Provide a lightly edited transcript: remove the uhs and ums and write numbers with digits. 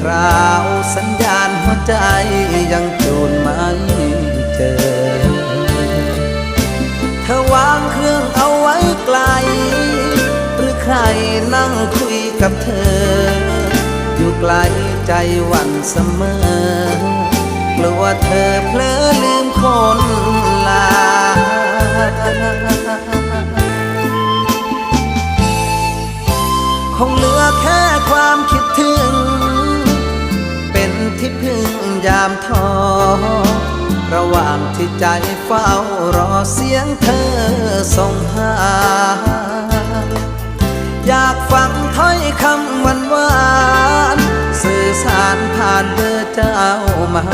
ราวสัญญาณหัวใจยังจูนไม่เจอเธอวางเครื่องเอาไว้ไกลหรือใครนั่งคุยกับเธออยู่ไกลใจหวั่นเสมอกลัวเธอเพลอลืมคนลาคงเหลือแค่ความคิดถึงเป็นที่พึ่งยามท้อระหว่างที่ใจเฝ้ารอเสียงเธอส่งหาอยากฟังถ้อยคำหวานสื่อสารผ่านเบอร์เจ้ามา